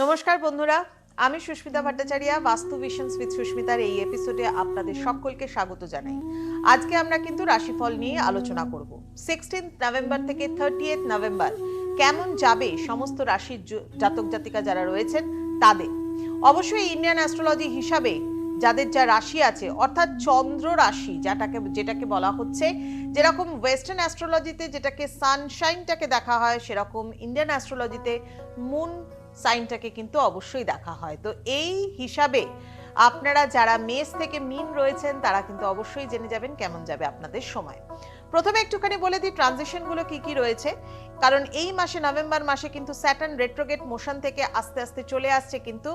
নমস্কার বন্ধুরা, আমি সুস্মিতা ভট্টাচার্য, বাস্তু ভিশনস উইথ সুস্মিতার এই এপিসোডে আপনাদের সকলকে স্বাগত জানাই। আজকে আমরা কিন্তু রাশিফল নিয়ে আলোচনা করব। 16 নভেম্বর থেকে 30 নভেম্বর কেমন যাবে সমস্ত রাশির জাতক জাতিকা যারা রয়েছেন তাদের। অবশ্যই ইন্ডিয়ান অ্যাস্ট্রোলজি হিসাবে যাদের যা রাশি আছে, অর্থাৎ চন্দ্র রাশি যেটাকে বলা হচ্ছে, যেরকম ওয়েস্টার্ন অ্যাস্ট্রোলজিতে যেটাকে সানশাইনটাকে দেখা হয়, সেরকম ইন্ডিয়ান অ্যাস্ট্রোলজিতে মুন সাইনটাকে কিন্তু অবশ্যই দেখা হয়। তো এই হিসাবে আপনারা যারা মেষ থেকে মীন রয়েছেন তারা কিন্তু অবশ্যই জেনে যাবেন কেমন যাবে আপনাদের সময়। প্রথমে একটুখানি বলে দিই ট্রানজিশনগুলো কি কি রয়েছে, কারণ এই মাসে নভেম্বর মাসে কিন্তু স্যাটার্ন রেট্রোগেট মোশন থেকে আস্তে আস্তে চলে আসছে কিন্তু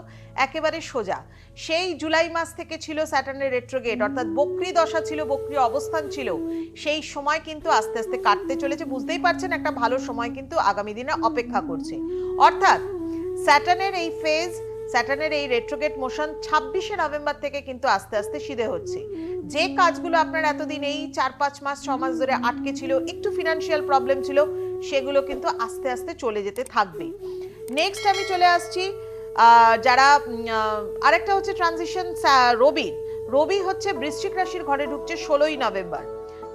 একেবারে সোজা। সেই জুলাই মাস থেকে ছিল স্যাটার্নের রেট্রোগেট, অর্থাৎ বক্রী দশা ছিল, বক্রী অবস্থান ছিল, সেই সময় কিন্তু আস্তে আস্তে কাটতে চলেছে। বুঝতেই পারছেন একটা ভালো সময় কিন্তু আগামী দিনে অপেক্ষা করছে। অর্থাৎ স্যাটার্নের এই ফেজ, স্যাটার্নের এই রেট্রোগেট মোশন 26শে নভেম্বর থেকে কিন্তু আস্তে আস্তে সিধে হচ্ছে। যে কাজগুলো আপনার এতদিন এই 4-5 মাস 6 মাস ধরে আটকে ছিল, একটু ফিনান্সিয়াল প্রবলেম ছিল, সেগুলো কিন্তু আস্তে আস্তে চলে যেতে থাকবে। নেক্সট আমি চলে আসছি যারা আরেকটা হচ্ছে ট্রানজিশন রবি হচ্ছে বৃশ্চিক রাশির ঘরে ঢুকছে 16ই নভেম্বর।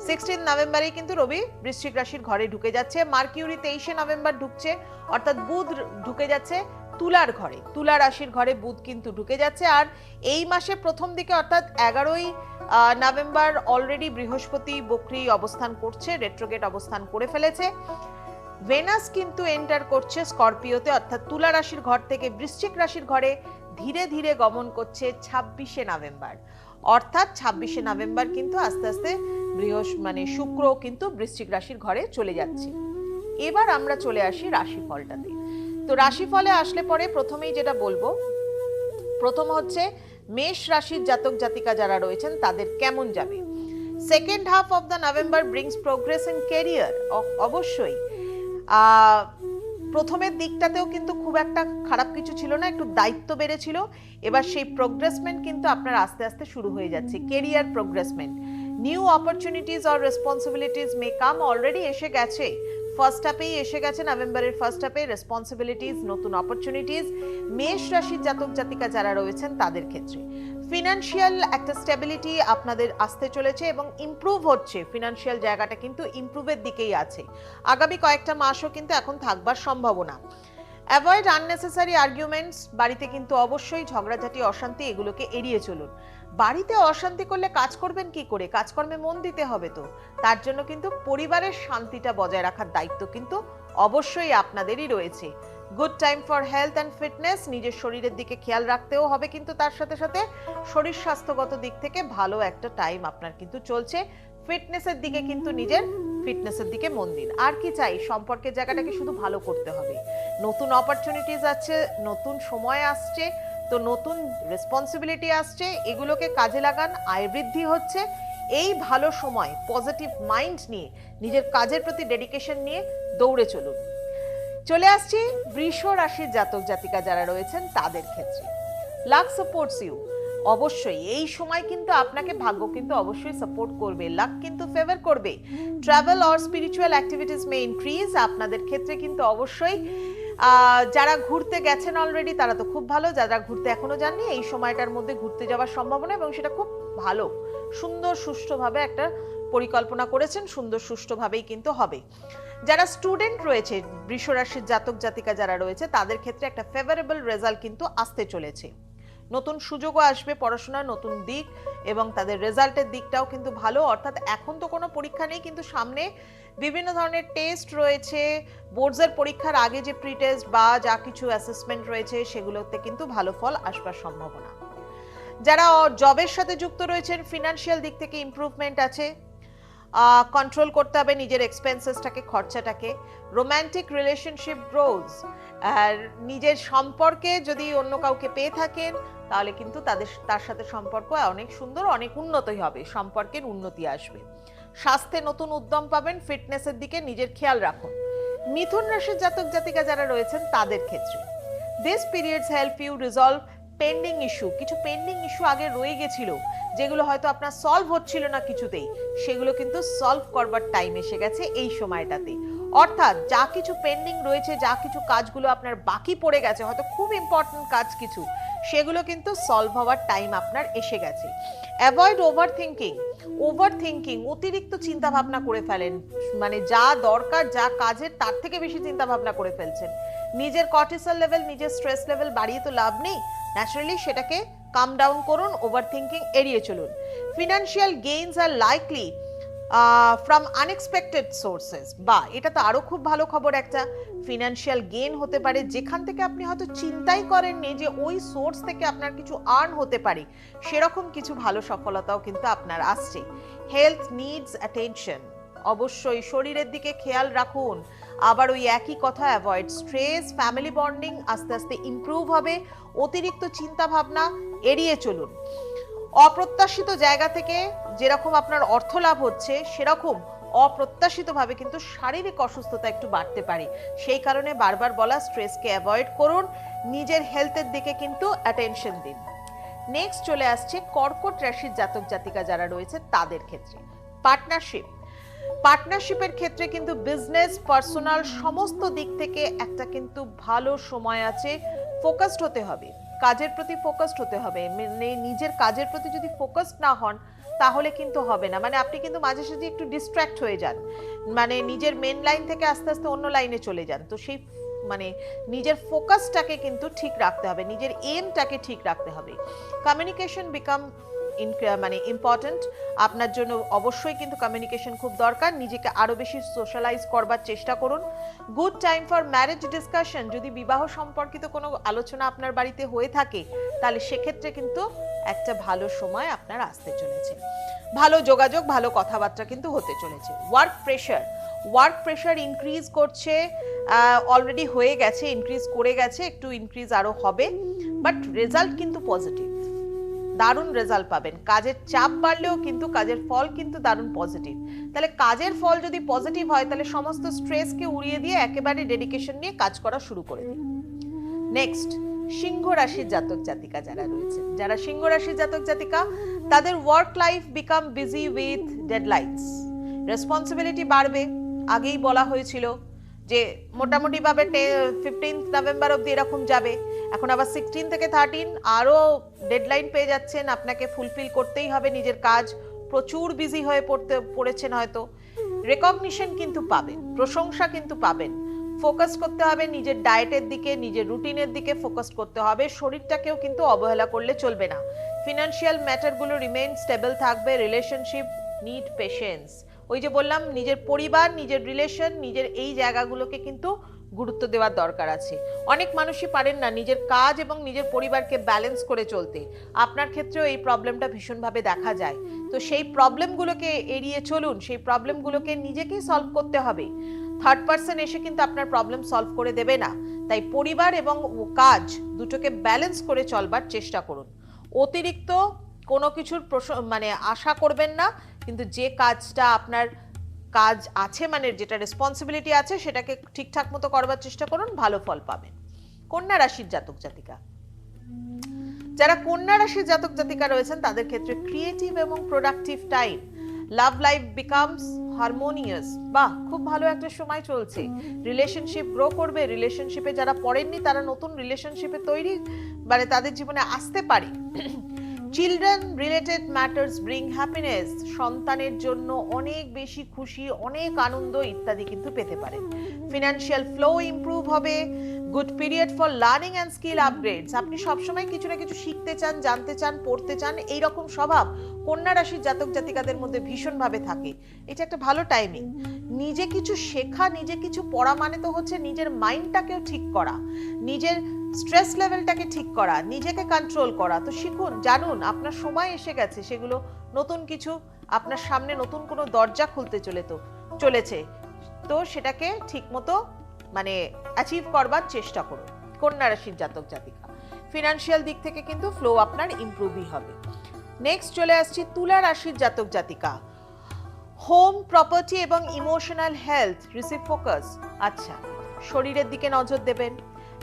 16 নভেম্বরেই কিন্তু রবি বৃশ্চিক রাশির ঘরে ঢুকে যাচ্ছে। মার্কিউরি 23শে নভেম্বর ঢুকছে, অর্থাৎ বুধ ঢুকে যাচ্ছে তুলার ঘরে, তুলা রাশির ঘরে বুধ কিন্তু ঢুকে যাচ্ছে। আর এই মাসে প্রথম দিকে অর্থাৎ 11ই নভেম্বর অলরেডি বৃহস্পতি বক্রী অবস্থান করছে, রেট্রোগেট অবস্থান করে ফেলেছে। ভেনাস কিন্তু এন্টার করছে স্করপিওতে, অর্থাৎ তুলা রাশির ঘর থেকে বৃশ্চিক রাশির ঘরে ধীরে ধীরে গমন করছে 26শে নভেম্বর। অর্থাৎ 26শে নভেম্বর কিন্তু আস্তে আস্তে শুক্র কিন্তু বৃশ্চিক রাশির ঘরে চলে যাচ্ছে। এবার আমরা চলে আসি রাশিফলটাতে। তো রাশিফলে আসলে পরে প্রথমেই যেটা বলবো, প্রথম হচ্ছে মেষ রাশির জাতক জাতিকা যারা রয়েছেন তাদের কেমন যাবে। Second half of the November brings progress in career. অবশ্যই প্রথমের দিকটাতেও কিন্তু খুব একটা খারাপ কিছু ছিল না, একটু দায়িত্ব বেড়েছিল। এবার সেই প্রোগ্রেসমেন্ট কিন্তু আপনার আস্তে আস্তে শুরু হয়ে যাচ্ছে, career progressment. New opportunities or responsibilities may come, already এসে গেছে, ফার্স্ট হাফেই এসে গেছে, নভেম্বরের ফার্স্ট হাফে রেসপন্সিবিলিটিজ, নতুন অপরচুনিটিজ মেষ রাশির জাতক জাতিকা যারা রয়েছেন তাদের ক্ষেত্রে। ফিনান্সিয়াল একটা স্টেবিলিটি আপনাদের আসতে চলেছে এবং ইমপ্রুভ হচ্ছে, ফিনান্সিয়াল জায়গাটা কিন্তু ইমপ্রুভের দিকেই আছে। আগামী কয়েকটা মাসও কিন্তু এখন থাকবার সম্ভাবনা। অ্যাভয়েড আননেসেসারি আর্গুমেন্টস, বাড়িতে কিন্তু অবশ্যই ঝগড়াঝাটি অশান্তি এগুলোকে এড়িয়ে চলুন। বাড়িতে অশান্তি করলে কাজ করবেন কি করে, কাজকর্মে মন দিতে হবে, তো তার জন্য কিন্তু পরিবারের শান্তিটা বজায় রাখার দায়িত্ব কিন্তু অবশ্যই আপনাদেরই রয়েছে। Good time for health and fitness, নিজের শরীরের দিকে খেয়াল রাখতেও হবে, কিন্তু তার সাথে সাথে শরীর স্বাস্থ্যগত দিক থেকে ভালো একটা টাইম আপনার কিন্তু চলছে। ফিটনেসের দিকে কিন্তু নিজের ফিটনেসের দিকে মন দিন। আর কি চাই, সম্পর্কের জায়গাটাকে শুধু ভালো করতে হবে। নতুন অপরচুনিটিজ আছে, নতুন সময় আসছে, তো নতুন রেসপন্সিবিলিটি আসছে, এগুলোকে কাজে লাগান, আয় বৃদ্ধি হচ্ছে। এই ভালো সময় পজিটিভ মাইন্ড নিয়ে নিজের কাজের প্রতি ডেডিকেশন নিয়ে দৌড়ে চলুন। চলে আসছি বৃষ রাশির জাতক জাতিকা যারা রয়েছেন তাদের ক্ষেত্রে। লাক সাপোর্টস ইউ, অবশ্যই এই সময় কিন্তু আপনাকে ভাগ্য কিন্তু অবশ্যই সাপোর্ট করবে, লাক কিন্তু ফেভার করবে। Travel or spiritual activities may increase, আপনাদের ক্ষেত্রে কিন্তু অবশ্যই যারা ঘুরতে গেছেন অলরেডি তারা তো খুব ভালো, যারা ঘুরতে এখনো যাননি এই সময়টার মধ্যে ঘুরতে যাওয়ার সম্ভাবনা, এবং সেটা খুব ভালো, সুন্দর সুষ্ঠুভাবে একটা পরিকল্পনা করেছেন, সুন্দর সুষ্ঠুভাবেই কিন্তু হবে। যারা স্টুডেন্ট রয়েছে, বৃষ রাশির জাতক জাতিকা যারা রয়েছে তাদের ক্ষেত্রে একটা ফেভারেবল রেজাল্ট কিন্তু আসতে চলেছে। নতুন সুযোগও আসবে, পড়াশোনার নতুন দিক এবং তাদের রেজাল্টের দিকটাও কিন্তু ভালো। অর্থাৎ এখন তো কোনো পরীক্ষা নেই, কিন্তু সামনে বিভিন্ন ধরনের টেস্ট রয়েছে, বোর্ডসের পরীক্ষার আগে যে প্রি টেস্ট বা যা কিছু অ্যাসেসমেন্ট রয়েছে সেগুলোতে কিন্তু ভালো ফল আসবার সম্ভাবনা। যারা জবের সাথে যুক্ত রয়েছেন ফিনান্সিয়াল দিক থেকে ইমপ্রুভমেন্ট আছে, কন্ট্রোল করতে হবে নিজের এক্সপেন্সেসটাকে, খরচাটাকে। রোম্যান্টিক রিলেশনশিপ গ্রোজ, আর নিজের সম্পর্কে যদি অন্য কাউকে পেয়ে থাকেন তাহলে কিন্তু তার সাথে সম্পর্ক অনেক সুন্দর, অনেক উন্নতই হবে, সম্পর্কের উন্নতি আসবে। স্বাস্থ্যে নতুন উদ্যম পাবেন, ফিটনেসের দিকে নিজের খেয়াল রাখুন। মিথুন রাশির জাতক জাতিকা যারা রয়েছেন তাদের ক্ষেত্রে this periods help you resolve pending issue, কিছু পেন্ডিং ইস্যু আগে রয়ে গেছিল যেগুলো হয়তো আপনার সলভ হচ্ছিল না কিছুতেই, সেগুলো কিন্তু সলভ করবার টাইম এসে গেছে এই সময়টাতে। অর্থাৎ যা কিছু পেন্ডিং রয়েছে, যা কিছু কাজগুলো আপনার বাকি পড়ে গেছে, হয়তো খুব ইম্পর্টেন্ট কাজ কিছু, সেগুলো কিন্তু সলভ হওয়ার টাইম আপনার এসে গেছে। অ্যাভয়েড ওভার থিঙ্কিং, অতিরিক্ত চিন্তা ভাবনা করে ফেলেন, মানে যা দরকার, যা কাজের, তার থেকে বেশি চিন্তা ভাবনা করে ফেলছেন। নিজের কর্টিসল লেভেল, নিজের স্ট্রেস লেভেল বাড়িয়ে তো লাভ নেই, ন্যাচারালি সেটাকে কাম ডাউন করুন, ওভার থিঙ্কিং এড়িয়ে চলুন। Financial gains are likely from unexpected sources, বা এটা তো আরো খুব ভালো খবর, একটা ফিনান্সিয়াল গেইন হতে পারে যেখান থেকে আপনি হয়তো চিন্তাই করেননি যে ওই সোর্স থেকে আপনার কিছু আর্ন হতে পারে, সেরকম কিছু ভালো সফলতাও কিন্তু আপনার আসছে। হেলথ নিডস অ্যাটেনশন, অবশ্যই শরীরের দিকে খেয়াল রাখুন। আবার ওই একই কথা, অ্যাভয়েড স্ট্রেস, ফ্যামিলি বন্ডিং আস্তে আস্তে ইমপ্রুভ হবে, অতিরিক্ত চিন্তা ভাবনা এড়িয়ে চলুন। অপ্রত্যাশিত জায়গা থেকে যেরকম আপনার অর্থ লাভ হচ্ছে, সেরকম অপ্রত্যাশিতভাবে কিন্তু শারীরিক অসুস্থতা একটু বাড়তে পারে। সেই কারণে বারবার বলা, স্ট্রেসকে অ্যাভয়েড করুন, নিজের হেলথের দিকে কিন্তু অ্যাটেনশন দিন। নেক্সট চলে আসছে কর্কট রাশির জাতক জাতিকা যারা রয়েছে তাদের ক্ষেত্রে। পার্টনারশিপের ক্ষেত্রে কিন্তু বিজনেস, পার্সোনাল সমস্ত দিক থেকে একটা কিন্তু ভালো সময় আছে। ফোকাসড হতে হবে, কাজের প্রতি ফোকাসড হতে হবে। মানে নিজের কাজের প্রতি যদি ফোকাসড না হন তাহলে কিন্তু হবে না। মানে আপনি কিন্তু মাঝে সাঝে একটু ডিস্ট্র্যাক্ট হয়ে যান, মানে নিজের মেন লাইন থেকে আস্তে আস্তে অন্য লাইনে চলে যান। তো সেই মানে নিজের ফোকাসটাকে কিন্তু ঠিক রাখতে হবে, নিজের এমটাকে ঠিক রাখতে হবে। কমিউনিকেশন বিকাম মানে ইম্পর্টেন্ট আপনার জন্য, অবশ্যই কিন্তু কমিউনিকেশন খুব দরকার। নিজেকে আরো বেশি সোশ্যালাইজ করবার চেষ্টা করুন। Good time for marriage discussion, যদি বিবাহ সম্পর্কিত কোনো আলোচনা আপনার বাড়িতে হয়ে থাকে তাহলে সেক্ষেত্রে কিন্তু একটা ভালো সময় আপনার আসতে চলেছে। ভালো যোগাযোগ, ভালো কথাবার্তা কিন্তু হতে চলেছে। ওয়ার্ক প্রেশার ইনক্রিজ করছে, অলরেডি হয়ে গেছে, ইনক্রিজ করে গেছে, একটু ইনক্রিজ আরো হবে, বাট রেজাল্ট কিন্তু পজিটিভ, দারুণ রেজাল্ট পাবেন। কাজের চাপ বাড়লেও কিন্তু কাজের ফল কিন্তু দারুণ পজিটিভ। তাহলে কাজের ফল যদি পজিটিভ হয় তাহলে সমস্ত স্ট্রেসকে উড়িয়ে দিয়ে একেবারে ডেডিকেশন নিয়ে কাজ করা শুরু করে দিন। নেক্সট, সিংহ রাশির জাতক জাতিকা যারা রয়েছে, যারা সিংহ রাশির জাতক জাতিকা, তাদের work life become busy with deadlines, responsibility বাড়বে। আগেই বলা হয়েছিল যে মোটামুটি ভাবে 15 নভেম্বর অব্দি এরকম যাবে, এখন আবার 16 থেকে 13 আরো ডেডলাইন পেয়ে যাচ্ছেন, আপনাকে ফুলফিল করতেই হবে নিজের কাজ, প্রচুর বিজি হয়ে পড়েছেন হয়তো। রেকগনিশন কিন্তু পাবেন, প্রশংসা কিন্তু পাবেন। ফোকাস করতে হবে নিজের ডায়েটের দিকে, নিজের রুটিনের দিকে ফোকাস করতে হবে, শরীরটাকেও কিন্তু অবহেলা করলে চলবে না। ফিনান্সিয়াল ম্যাটারগুলো রিমেইন স্টেবল থাকবে। রিলেশনশিপ নিড পেশেন্স, ওই যে বললাম নিজের পরিবার, নিজের রিলেশন, নিজের এই জায়গাগুলোকে কিন্তু গুরুত্ব দেওয়ার দরকার আছে। অনেক মানুষই পারেন না নিজের কাজ এবং নিজের পরিবারকে ব্যালেন্স করে চলতে। আপনার ক্ষেত্রেও এই প্রবলেমটা ভীষণভাবে দেখা যায়। তো সেই প্রবলেমগুলোকে এড়িয়ে চলুন, সেই প্রবলেমগুলোকে নিজেকেই সলভ করতে হবে। থার্ড পার্সন এসে কিন্তু আপনার প্রবলেম সলভ করে দেবে না। তাই পরিবার এবং কাজ দুটোকে ব্যালেন্স করে চলবার চেষ্টা করুন। অতিরিক্ত কোনো কিছুর মানে আশা করবেন না, কিন্তু যে কাজটা আপনার কাজ আছে, মানে যেটা রেসপন্সিবিলিটি আছে, সেটাকে ঠিকঠাক মতো করবার চেষ্টা করুন, ভালো ফল পাবেন। কন্যা রাশির জাতক জাতিকা, যারা কন্যা রাশির জাতক জাতিকা রয়েছেন তাদের ক্ষেত্রে ক্রিয়েটিভ এবং productive time. Love life becomes harmonious, বাহ, খুব ভালো একটা সময় চলছে। রিলেশনশিপ গ্রো করবে, রিলেশনশিপে যারা পড়েননি তারা নতুন রিলেশনশিপে তৈরি মানে তাদের জীবনে আসতে পারে। Children related matters bring happiness, সন্তানের জন্য অনেক বেশি খুশি, অনেক আনন্দ ইত্যাদি কিন্তু পেতে পারেন। ফিনান্সিয়াল ফ্লো ইমপ্রুভ হবে। Good period for learning and skill upgrades, আপনি সবসময় কিছু না কিছু শিখতে চান, জানতে চান, পড়তে চান, এইরকম স্বভাব কন্যা রাশির জাতক জাতিকাদের মধ্যে ভীষণভাবে থাকে। এটা একটা ভালো টাইমিং। নিজে কিছু শেখা, নিজে কিছু পড়া মানে তো হচ্ছে নিজের মাইন্ডটাকেও ঠিক করা, নিজের স্ট্রেস লেভেলটাকে ঠিক করা, নিজেকে কন্ট্রোল করা। তো শিখুন, জানুন, আপনার সময় এসে গেছে সেগুলো নতুন কিছু আপনার সামনে, নতুন কোনো দরজা খুলতে চলেছে, তো সেটাকে ঠিকমতো মানে অ্যাচিভ করবার চেষ্টা করুন কন্যা রাশির জাতক জাতিকা। ফিনান্সিয়াল দিক থেকে কিন্তু ফ্লো আপনার ইমপ্রুভই হবে। নেক্সট চলে আসছি তুলা রাশির জাতক জাতিকা। হোম, প্রপার্টি এবং ইমোশনাল হেলথ রিসিভ ফোকাস। আচ্ছা, শরীরের দিকে নজর দেবেন,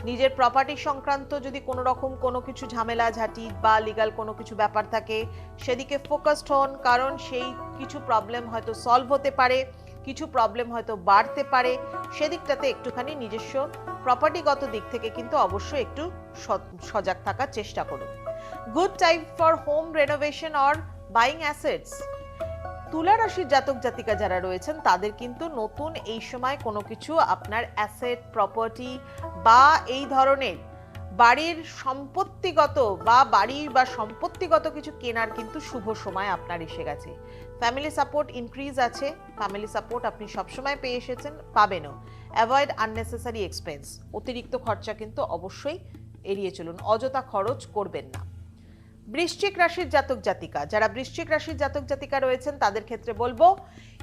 নিজের প্রপার্টি সংক্রান্ত যদি কোনো রকম কোনো কিছু ঝামেলা ঝাঁটি বা লিগ্যাল কোনো কিছু ব্যাপার থাকে সেদিকে ফোকাসড হন, কারণ সেই কিছু প্রবলেম হয়তো সলভ হতে পারে, কিছু প্রবলেম হয়তো বাড়তে পারে, সেদিকটাতে একটুখানি নিজস্ব প্রপার্টিগত দিক থেকে কিন্তু অবশ্যই একটু সজাগ থাকার চেষ্টা করুন। Good time for home renovation or buying assets. তুলা রাশির জাতক জাতিকা যারা রয়েছেন তাদের কিন্তু নতুন এই সময় কোনো কিছু আপনার অ্যাসেট প্রপার্টি বা এই ধরনের বাড়ির সম্পত্তিগত বা সম্পত্তিগত কিছু কেনার কিন্তু শুভ সময় আপনার এসে গেছে। ফ্যামিলি সাপোর্ট ইনক্রিজ আছে, ফ্যামিলি সাপোর্ট আপনি সবসময় পেয়ে এসেছেন, পাবেনও। অ্যাভয়েড আননেসেসারি এক্সপেন্স, অতিরিক্ত খরচা কিন্তু অবশ্যই এড়িয়ে চলুন, অযথা খরচ করবেন না। বৃশ্চিক রাশির জাতক জাতিকা, যারা বৃশ্চিক রাশির জাতক জাতিকা রয়েছেন তাদের ক্ষেত্রে বলবো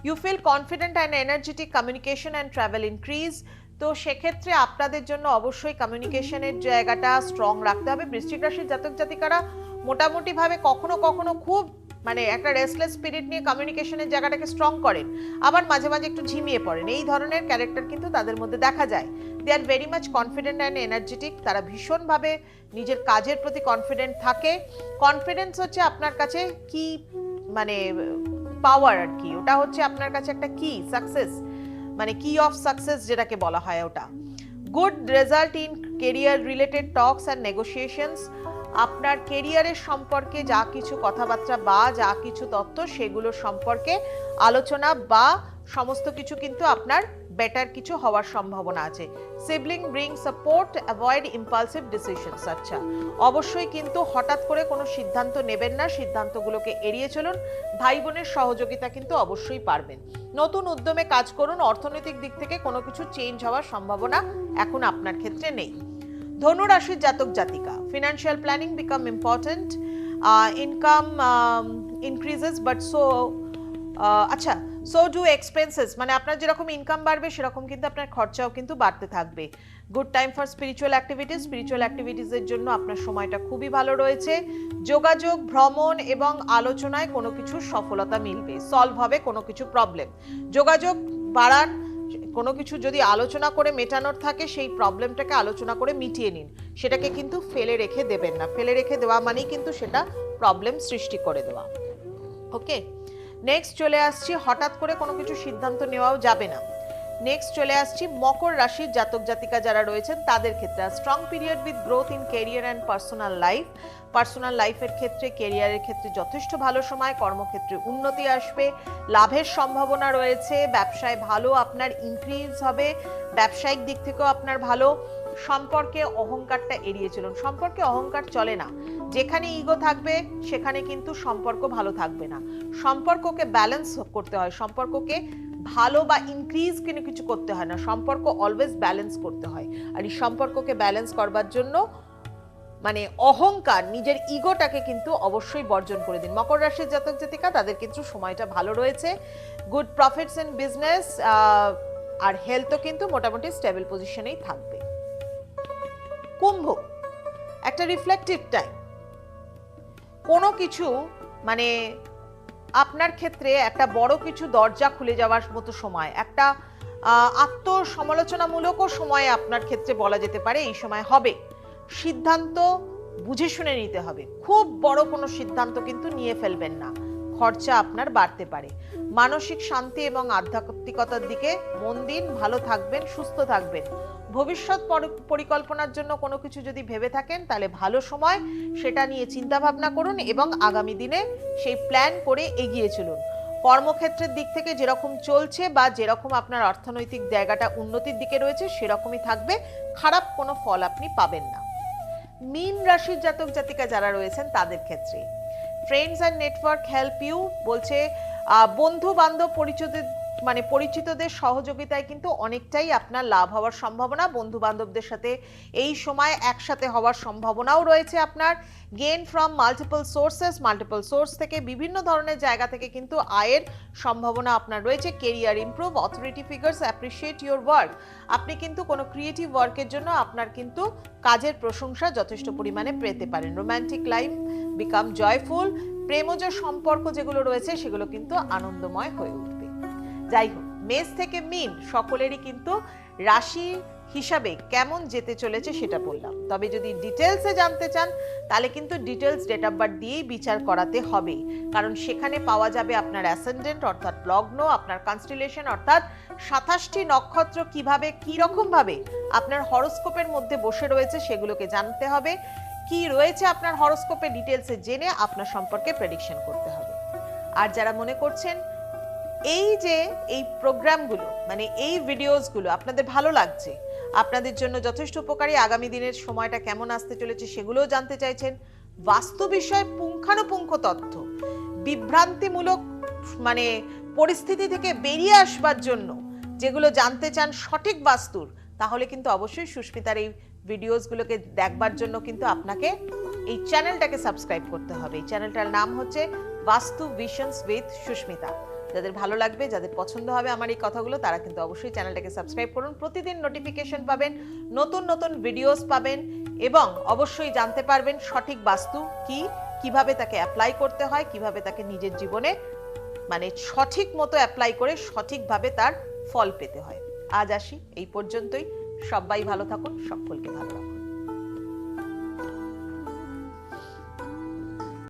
you feel confident and energetic, communication and travel increase. তো সেক্ষেত্রে আপনাদের জন্য অবশ্যই কমিউনিকেশনের জায়গাটা স্ট্রং রাখতে হবে। বৃশ্চিক রাশির জাতক জাতিকারা মোটামুটি ভাবে কখনো কখনো খুব মানে একটা রেস্টলেস স্পিরিট নিয়ে কমিউনিকেশনের জায়গাটাকে স্ট্রং করেন, আবার মাঝে মাঝে একটু ঝিমিয়ে পড়েন, এই ধরনের ক্যারেক্টার কিন্তু তাদের মধ্যে দেখা যায়। They are very much confident and energetic, তারা ভীষণভাবে নিজের কাজের প্রতি কনফিডেন্ট থাকে। কনফিডেন্স হচ্ছে আপনার কাছে কি মানে পাওয়ার আর কি, ওটা হচ্ছে আপনার কাছে একটা কি সাকসেস, মানে কি অফ সাকসেস যেটাকে বলা হয় ওটা। Good result in career related talks and negotiations, আপনার কেরিয়ারের সম্পর্কে যা কিছু কথাবার্তা বা যা কিছু তথ্য সেগুলো সম্পর্কে আলোচনা বা সমস্ত কিছু কিন্তু আপনার বেটার কিছু হওয়ার সম্ভাবনা আছে। Sibling bring support, avoid impulsive decisions. আচ্ছা, অবশ্যই কিন্তু হঠাৎ করে কোনো সিদ্ধান্ত নেবেন না, সিদ্ধান্তগুলোকে এড়িয়ে চলুন। ভাই বোনের সহযোগিতা কিন্তু অবশ্যই পারবেন। নতুন উদ্যমে কাজ করুন, অর্থনৈতিক দিক থেকে কোনো কিছু চেঞ্জ হওয়ার সম্ভাবনা এখন আপনার ক্ষেত্রে নেই। ধনু রাশির জাতক জাতিকা, financial planning become important, income increases but so do expenses, মানে আপনার যেরকম ইনকাম বাড়বে সেরকম কিন্তু আপনার খরচাও কিন্তু বাড়তে থাকবে। গুড টাইম ফর স্পিরিচুয়াল অ্যাক্টিভিটিসের জন্য আপনার সময়টা খুবই ভালো রয়েছে। যোগাযোগ, ভ্রমণ এবং আলোচনায় কোনো কিছু সফলতা মিলবে, সলভ হবে কোনো কিছু প্রবলেম। যোগাযোগ বাড়ান, কোনো কিছু যদি আলোচনা করে মেটানোর থাকে সেই প্রবলেমটাকে আলোচনা করে মিটিয়ে নিন, সেটাকে কিন্তু ফেলে রেখে দেবেন না। ফেলে রেখে দেওয়া মানেই কিন্তু সেটা প্রবলেম সৃষ্টি করে দেওয়া। ওকে, নেক্সট চলে আসছি, হঠাৎ করে কোনো কিছু সিদ্ধান্ত নেওয়াও যাবে না। নেক্সট চলে আসছি মকর রাশির জাতক জাতিকা যারা রয়েছেন তাদের ক্ষেত্রে strong period with growth in career and personal life. Personal লাইফের ক্ষেত্রে, ক্যারিয়ারের ক্ষেত্রে যথেষ্ট ভালো সময়, কর্মক্ষেত্রে উন্নতি আসবে, লাভের সম্ভাবনা রয়েছে, ব্যবসায় ভালো আপনার ইনক্রিজ হবে, ব্যবসায়িক দিক থেকেও আপনার ভালো। সম্পর্কে অহংকারটা এড়িয়ে চলুন, সম্পর্কে অহংকার চলে না, যেখানে ইগো থাকবে সেখানে কিন্তু সম্পর্ক ভালো থাকবে না। সম্পর্ককে ব্যালেন্স করতে হয়, সম্পর্ককে ভালো বা ইনক্রিজ কিছু করতে হয় না, সম্পর্ক অলওয়েজ ব্যালেন্স করতে হয়। আর এই সম্পর্ককে ব্যালেন্স করবার জন্য মানে অহংকার, নিজের ইগোটাকে কিন্তু অবশ্যই বর্জন করে দিন। মকর রাশির জাতক জাতিকা তাদের কিন্তু সময়টা ভালো রয়েছে। গুড প্রফিটস ইন বিজনেস, আর হেলথও কিন্তু মোটামুটি স্টেবল পজিশনেই থাকবে। কুম্ভ, একটা রিফ্লেক্টিভ টাইম, কোনো কিছু মানে আপনার ক্ষেত্রে একটা বড় কিছু দরজা খুলে যাওয়ার মতো সময়, একটা আত্মসমালোচনামূলকও সময় আপনার ক্ষেত্রে বলা যেতে পারে এই সময় হবে। সিদ্ধান্ত বুঝে শুনে নিতে হবে, খুব বড় কোনো সিদ্ধান্ত কিন্তু নিয়ে ফেলবেন না, খরচা আপনার বাড়তে পারে। মানসিক শান্তি এবং আধ্যাত্মিকতার দিকে মন দিন, ভালো থাকবেন, সুস্থ থাকবেন। ভবিষ্যৎ পরিকল্পনার জন্য কোনো কিছু যদি ভেবে থাকেন তাহলে ভালো সময়, সেটা নিয়ে চিন্তা ভাবনা করুন এবং আগামী দিনে সেই প্ল্যান করে এগিয়ে চলুন। কর্মক্ষেত্রের দিক থেকে যেরকম চলছে বা যেরকম আপনার অর্থনৈতিক জায়গাটা উন্নতির দিকে রয়েছে সেরকমই থাকবে, খারাপ কোনো ফল আপনি পাবেন না। মীন রাশির জাতক জাতিকা যারা রয়েছেন তাদের ক্ষেত্রে friends and network help you, বলছে বন্ধু বান্ধব পরিচিতদের সহযোগিতায় কিন্তু অনেকটাই আপনার লাভ হওয়ার সম্ভাবনা। বন্ধু বান্ধবদের সাথে এই সময় একসাথে হওয়ার সম্ভাবনাও রয়েছে আপনার। গেইন ফ্রম মাল্টিপল সোর্স থেকে বিভিন্ন ধরনের জায়গা থেকে কিন্তু আয়ের সম্ভাবনা আপনার রয়েছে। Career improve, authority figures appreciate your work, আপনি কিন্তু কোনো ক্রিয়েটিভ ওয়ার্কের জন্য আপনার কিন্তু কাজের প্রশংসা যথেষ্ট পরিমাণে পেতে পারেন। রোম্যান্টিক লাইফ বিকাম জয়ফুল, প্রেমজ সম্পর্ক যেগুলো রয়েছে সেগুলো কিন্তু আনন্দময় হয়ে উঠবে। যাই হোক, মেষ থেকে মীন সকলেরই কিন্তু রাশি হিসাবে কেমন যেতে চলেছে সেটা বললাম। তবে যদি ডিটেলসে জানতে চান তাহলে কিন্তু ডিটেলস ডেট অফ বার্থ দিয়েই বিচার করাতে হবে, কারণ সেখানে পাওয়া যাবে আপনার অ্যাসেন্ডেন্ট অর্থাৎ লগ্ন, আপনার কনস্টিলেশন অর্থাৎ 27টি নক্ষত্র কিভাবে কি রকম ভাবে আপনার হরোস্কোপের মধ্যে বসে রয়েছে সেগুলোকে জানতে হবে, কি রয়েছে আপনার হরোস্কোপে ডিটেলসে জেনে আপনার সম্পর্কে প্রেডিকশন করতে হবে। আর যারা মনে করছেন এই যে এই প্রোগ্রামগুলো মানে এই ভিডিওসগুলো আপনাদের ভালো লাগছে, আপনাদের জন্য যথেষ্ট উপকারী, আগামী দিনের সময়টা কেমন আসতে চলেছে সেগুলোও জানতে চাইছেন, বাস্তু বিষয়ে পুঙ্খানুপুঙ্খ তথ্য, বিভ্রান্তিমূলক মানে পরিস্থিতি থেকে বেরিয়ে আসবার জন্য যেগুলো জানতে চান সঠিক বাস্তুর, তাহলে কিন্তু অবশ্যই সুস্মিতার এই ভিডিওসগুলোকে দেখবার জন্য কিন্তু আপনাকে এই চ্যানেলটাকে সাবস্ক্রাইব করতে হবে। এই চ্যানেলটার নাম হচ্ছে বাস্তু ভিশনস উইথ সুস্মিতা। যাদের ভালো লাগবে, যাদের পছন্দ হবে আমার এই কথাগুলো, তারা কিন্তু অবশ্যই চ্যানেলটাকে সাবস্ক্রাইব করুন। প্রতিদিন নোটিফিকেশন পাবেন, নতুন নতুন ভিডিওস পাবেন এবং অবশ্যই জানতে পারবেন সঠিক বাস্তু কি, কিভাবে তাকে অ্যাপ্লাই করতে হয়, কিভাবে তাকে নিজের জীবনে মানে সঠিক মতো অ্যাপ্লাই করে সঠিকভাবে তার ফল পেতে হয়। আজ আসি এই পর্যন্তই। সবাই ভালো থাকুন, সকলকে ভালো রাখুন।